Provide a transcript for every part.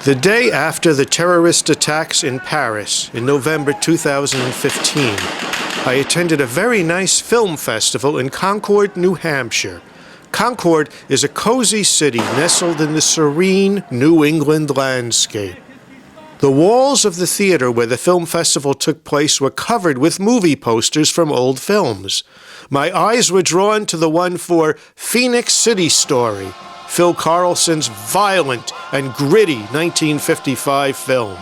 The day after the terrorist attacks in Paris in November 2015, I attended a very nice film festival in Concord, New Hampshire. Concord is a cozy city nestled in the serene New England landscape. The walls of the theater where the film festival took place were covered with movie posters from old films. My eyes were drawn to the one for Phenix City Story, Phil Carlson's violent and gritty 1955 film.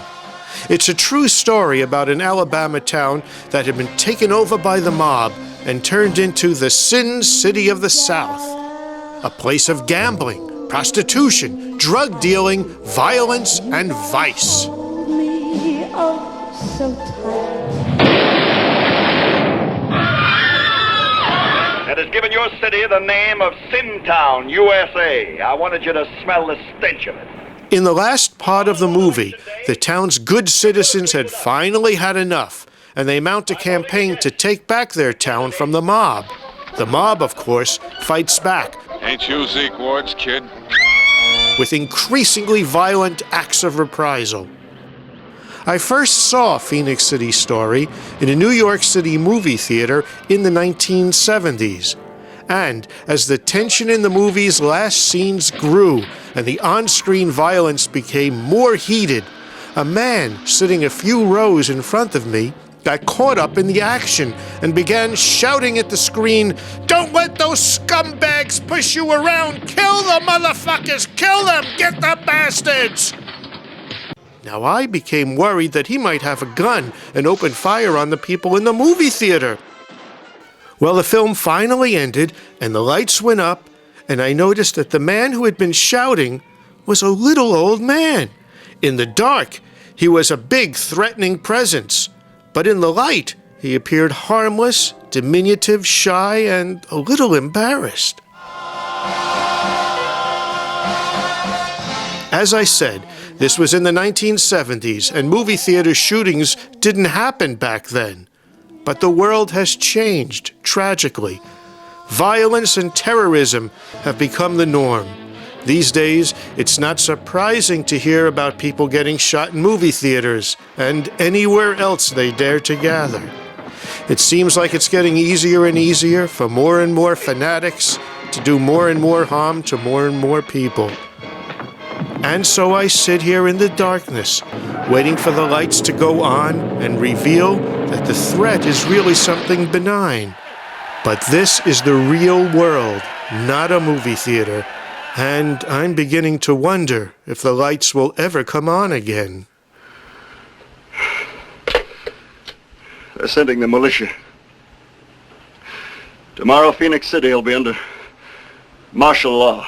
It's a true story about an Alabama town that had been taken over by the mob and turned into the Sin City of the South, a place of gambling, prostitution, drug dealing, violence, and vice. That has given your city the name of Sin Town, USA. I wanted you to smell the stench of it. In the last part of the movie, the town's good citizens had finally had enough, and they mount a campaign to take back their town from the mob. The mob, of course, fights back. Ain't you Zeke Ward's kid? With increasingly violent acts of reprisal. I first saw Phenix City Story in a New York City movie theater in the 1970s. And as the tension in the movie's last scenes grew and the on-screen violence became more heated, a man sitting a few rows in front of me got caught up in the action and began shouting at the screen, "Don't let those scumbags push you around! Kill the motherfuckers! Kill them! Get the bastards!" Now I became worried that he might have a gun and open fire on the people in the movie theater. Well, the film finally ended and the lights went up, and I noticed that the man who had been shouting was a little old man. In the dark, he was a big, threatening presence, but in the light, he appeared harmless, diminutive, shy, and a little embarrassed. As I said, this was in the 1970s, and movie theater shootings didn't happen back then. But the world has changed, tragically. Violence and terrorism have become the norm. These days, it's not surprising to hear about people getting shot in movie theaters and anywhere else they dare to gather. It seems like it's getting easier and easier for more and more fanatics to do more and more harm to more and more people. And so I sit here in the darkness, waiting for the lights to go on and reveal that the threat is really something benign. But this is the real world, not a movie theater, and I'm beginning to wonder if the lights will ever come on again. They're sending the militia. Tomorrow, Phenix City will be under martial law.